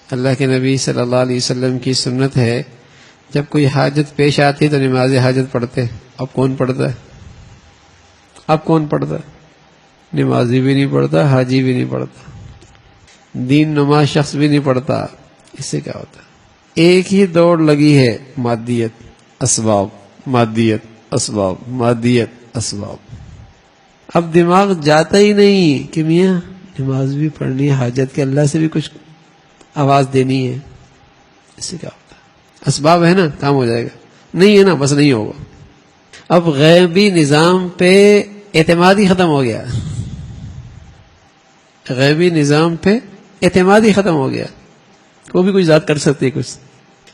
اللہ کے نبی صلی اللہ علیہ وسلم کی سنت ہے جب کوئی حاجت پیش آتی تو نماز حاجت پڑھتے. اب کون پڑھتا ہے؟ نمازی بھی نہیں پڑھتا، حاجی بھی نہیں پڑھتا، دین نماز شخص بھی نہیں پڑھتا. اس سے کیا ہوتا ہے؟ ایک ہی دوڑ لگی ہے، مادیت اسباب، مادیت اسباب، مادیت اسباب. اب دماغ جاتا ہی نہیں کہ میاں نماز بھی پڑھنی ہے، حاجت کے اللہ سے بھی کچھ آواز دینی ہے. اس سے کیا ہوتا ہے؟ اسباب ہے نا، کام ہو جائے گا. نہیں ہے نا، بس نہیں ہوگا. اب غیبی نظام پہ اعتماد ہی ختم ہو گیا. غیبی نظام پہ اعتماد ہی ختم ہو گیا. وہ بھی کچھ ذات کر سکتی، کچھ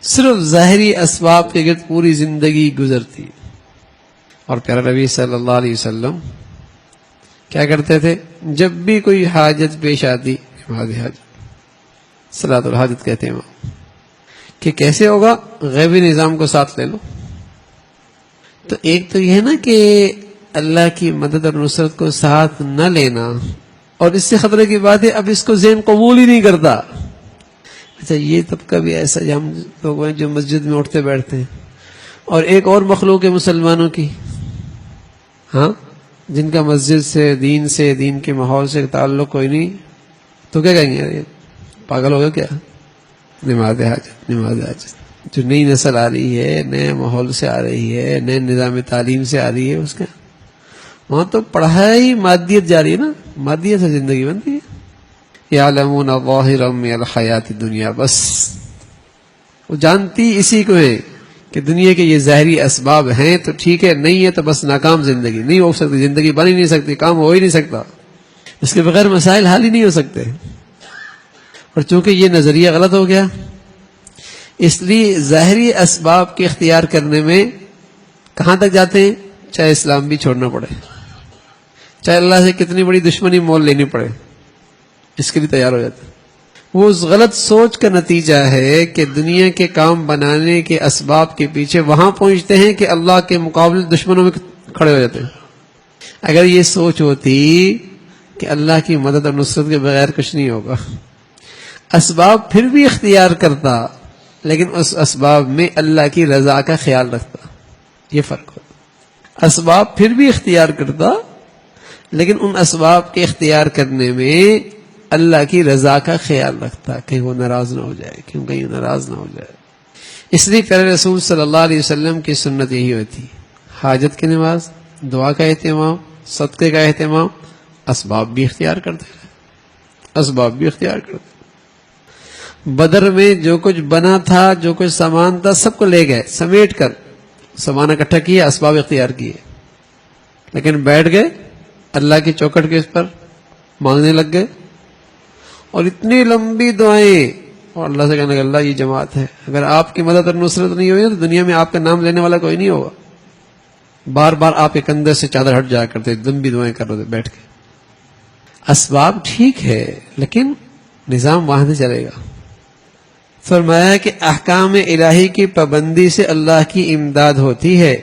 صرف ظاہری اسباب کے گرد پوری زندگی گزرتی. اور پیارا نبی صلی اللہ علیہ وسلم کیا کرتے تھے؟ جب بھی کوئی حاجت پیش آتی، حاجت صلاۃ الحاجت کہتے ہیں وہ، کہ کیسے ہوگا؟ غیبی نظام کو ساتھ لے لو. تو ایک تو یہ ہے نا کہ اللہ کی مدد اور نصرت کو ساتھ نہ لینا، اور اس سے خطرے کی بات ہے اب اس کو ذہن قبول ہی نہیں کرتا. اچھا یہ طبقہ بھی ایسا ہم لوگ ہیں جو مسجد میں اٹھتے بیٹھتے ہیں، اور ایک اور مخلوق ہے مسلمانوں کی، ہاں، جن کا مسجد سے، دین کے ماحول سے تعلق کوئی نہیں، تو کیا کہیں گے؟ پاگل ہو گیا کیا؟ نماز حاجت. جو نئی نسل آ رہی ہے، نئے ماحول سے آ رہی ہے، نئے نظام تعلیم سے آ رہی ہے، اس کا وہاں تو پڑھائی مادیت جاری ہے نا، مادیت سے زندگی بنتی ہے. یعلمون ظاہرا من الحیات الدنیا، بس وہ جانتی اسی کو ہے کہ دنیا کے یہ ظاہری اسباب ہیں تو ٹھیک ہے، نہیں ہے تو بس ناکام زندگی. نہیں ہو سکتی، زندگی بن ہی نہیں سکتی، کام ہو ہی نہیں سکتا، اس کے بغیر مسائل حل ہی نہیں ہو سکتے. اور چونکہ یہ نظریہ غلط ہو گیا، اس لیے ظاہری اسباب کے اختیار کرنے میں کہاں تک جاتے ہیں؟ چاہے اسلام بھی چھوڑنا پڑے، چاہے اللہ سے کتنی بڑی دشمنی مول لینی پڑے، اس کے لیے تیار ہو جاتے ہیں. وہ اس غلط سوچ کا نتیجہ ہے کہ دنیا کے کام بنانے کے اسباب کے پیچھے وہاں پہنچتے ہیں کہ اللہ کے مقابلے دشمنوں میں کھڑے ہو جاتے ہیں. اگر یہ سوچ ہوتی کہ اللہ کی مدد اور نصرت کے بغیر کچھ نہیں ہوگا، اسباب پھر بھی اختیار کرتا لیکن اس اسباب میں اللہ کی رضا کا خیال رکھتا. یہ فرق ہوتا. اسباب پھر بھی اختیار کرتا لیکن ان اسباب کے اختیار کرنے میں اللہ کی رضا کا خیال رکھتا، کہیں وہ ناراض نہ ہو جائے، کہیں ناراض نہ ہو جائے. اس لیے پیارے رسول صلی اللہ علیہ وسلم کی سنت یہی ہوتی، حاجت کی نماز، دعا کا اہتمام، صدقے کا اہتمام، اسباب بھی اختیار کرتے. بدر میں جو کچھ بنا تھا، جو کچھ سامان تھا، سب کو لے گئے، سمیٹ کر سامان اکٹھا کیا، اسباب اختیار کیے، لیکن بیٹھ گئے اللہ کی چوکھٹ کے اس پر مانگنے لگ گئے، اور اتنی لمبی دعائیں، اور اللہ سے کہنے کہ اللہ یہ جماعت ہے، اگر آپ کی مدد اور نصرت نہیں ہوئی تو دنیا میں آپ کا نام لینے والا کوئی نہیں ہوگا. بار بار آپ کے کندھے سے چادر ہٹ جایا کرتے، لمبی دعائیں کر رہے بیٹھ کے. اسباب ٹھیک ہے لیکن نظام وہاں سے چلے گا. فرمایا کہ احکام الہی کی پابندی سے اللہ کی امداد ہوتی ہے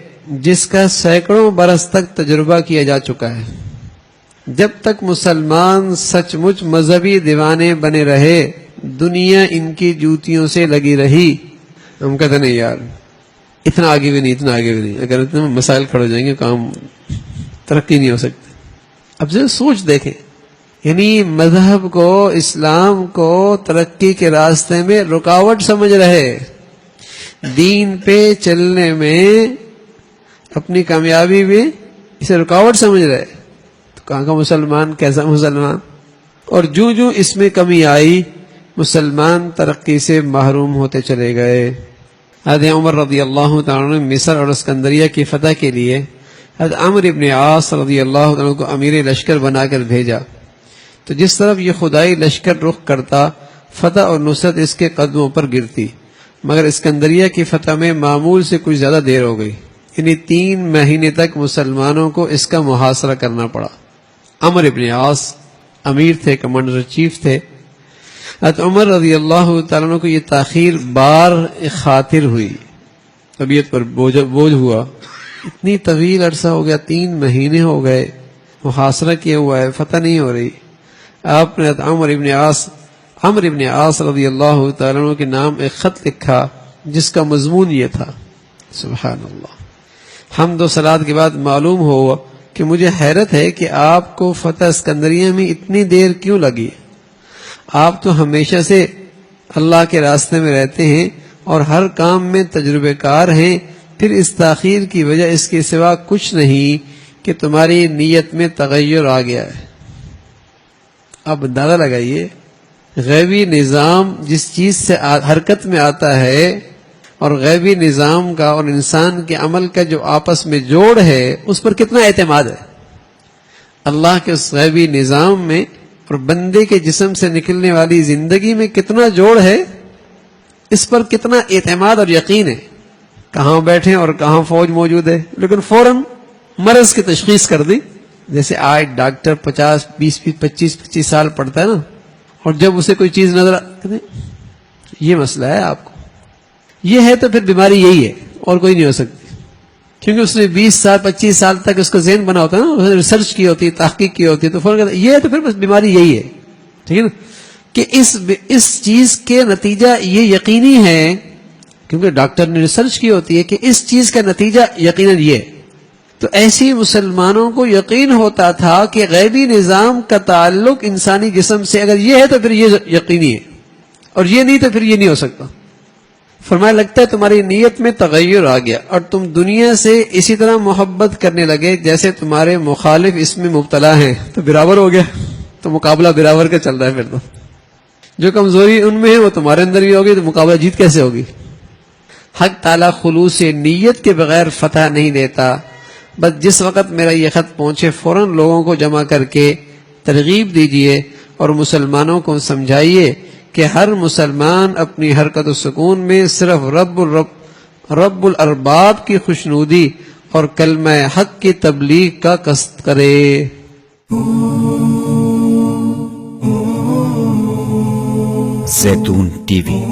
جس کا سینکڑوں برس تک تجربہ کیا جا چکا ہے. جب تک مسلمان سچ مچ مذہبی دیوانے بنے رہے، دنیا ان کی جوتیوں سے لگی رہی. ہم کہتے نہیں یار اتنا آگے بھی نہیں، اگر اتنے مسائل کھڑے ہو جائیں گے کام ترقی نہیں ہو سکتی. اب ذرا سوچ دیکھیں، یعنی مذہب کو، اسلام کو ترقی کے راستے میں رکاوٹ سمجھ رہے، دین پہ چلنے میں، اپنی کامیابی میں اسے رکاوٹ سمجھ رہے، تو کہاں کا مسلمان، کیسا مسلمان؟ اور جو اس میں کمی آئی، مسلمان ترقی سے محروم ہوتے چلے گئے. حضرت عمر رضی اللہ تعالیٰ نے مصر اور اسکندریہ کی فتح کے لیے حضرت عمرو بن عاص رضی اللہ تعالیٰ کو امیر لشکر بنا کر بھیجا. تو جس طرف یہ خدائی لشکر رخ کرتا، فتح اور نصرت اس کے قدموں پر گرتی. مگر اسکندریہ کی فتح میں معمول سے کچھ زیادہ دیر ہو گئی، یعنی 3 مہینے تک مسلمانوں کو اس کا محاصرہ کرنا پڑا. عمرو بن عاص امیر تھے، کمانڈر چیف تھے. حضرت عمر رضی اللہ تعالیٰ عنہ کو یہ تاخیر بار خاطر ہوئی، طبیعت پر بوجھ ہوا. اتنی طویل عرصہ ہو گیا، 3 مہینے ہو گئے، محاصرہ کیا ہوا ہے، فتح نہیں ہو رہی. آپ نے حضرت عمرو بن عاص عمرو بن عاص رضی اللہ تعالیٰ عنہ کے نام ایک خط لکھا جس کا مضمون یہ تھا، سبحان اللہ، حمد و صلات کے بعد معلوم ہوا کہ مجھے حیرت ہے کہ آپ کو فتح اسکندریہ میں اتنی دیر کیوں لگی؟ آپ تو ہمیشہ سے اللہ کے راستے میں رہتے ہیں اور ہر کام میں تجربے کار ہیں، پھر اس تاخیر کی وجہ اس کے سوا کچھ نہیں کہ تمہاری نیت میں تغیر آ گیا ہے۔ اب اندازہ لگائیے، غیبی نظام جس چیز سے حرکت میں آتا ہے اور غیبی نظام کا اور انسان کے عمل کا جو آپس میں جوڑ ہے اس پر کتنا اعتماد ہے، اللہ کے اس غیبی نظام میں اور بندے کے جسم سے نکلنے والی زندگی میں کتنا جوڑ ہے، اس پر کتنا اعتماد اور یقین ہے۔ کہاں بیٹھے اور کہاں فوج موجود ہے، لیکن فوراً مرض کی تشخیص کر دی۔ جیسے آج ڈاکٹر 25 سال پڑھتا ہے نا، اور جب اسے کوئی چیز نظر آتی یہ مسئلہ ہے آپ کو، یہ ہے تو پھر بیماری یہی ہے اور کوئی نہیں ہو سکتی، کیونکہ اس نے 25 سال تک اس کا ذہن بنا ہوتا ہے نا، اس نے ریسرچ کی ہوتی ہے، تحقیق کی ہوتی ہے، تو فوراً یہ ہے تو پھر بس بیماری یہی ہے، ٹھیک ہے نا، کہ اس چیز کے نتیجہ یہ یقینی ہے، کیونکہ ڈاکٹر نے ریسرچ کی ہوتی ہے کہ اس چیز کا نتیجہ یقیناً یہ ہے۔ تو ایسی مسلمانوں کو یقین ہوتا تھا کہ غیبی نظام کا تعلق انسانی جسم سے اگر یہ ہے تو پھر یہ یقینی ہے، اور یہ نہیں تو پھر یہ نہیں ہو سکتا۔ فرمایا لگتا ہے تمہاری نیت میں تغیر آ گیا اور تم دنیا سے اسی طرح محبت کرنے لگے جیسے تمہارے مخالف اس میں مبتلا ہیں، تو برابر ہو گیا، تو مقابلہ برابر کا چل رہا ہے۔ پھر تو جو کمزوری ان میں ہے وہ تمہارے اندر بھی ہوگی، تو مقابلہ جیت کیسے ہوگی؟ حق تعالیٰ خلوص نیت کے بغیر فتح نہیں دیتا۔ بس جس وقت میرا یہ خط پہنچے فوراً لوگوں کو جمع کر کے ترغیب دیجئے اور مسلمانوں کو سمجھائیے کہ ہر مسلمان اپنی حرکت و سکون میں صرف رب الارباب کی خوشنودی اور کلمہ حق کی تبلیغ کا قصد کرے۔ زیتون ٹی وی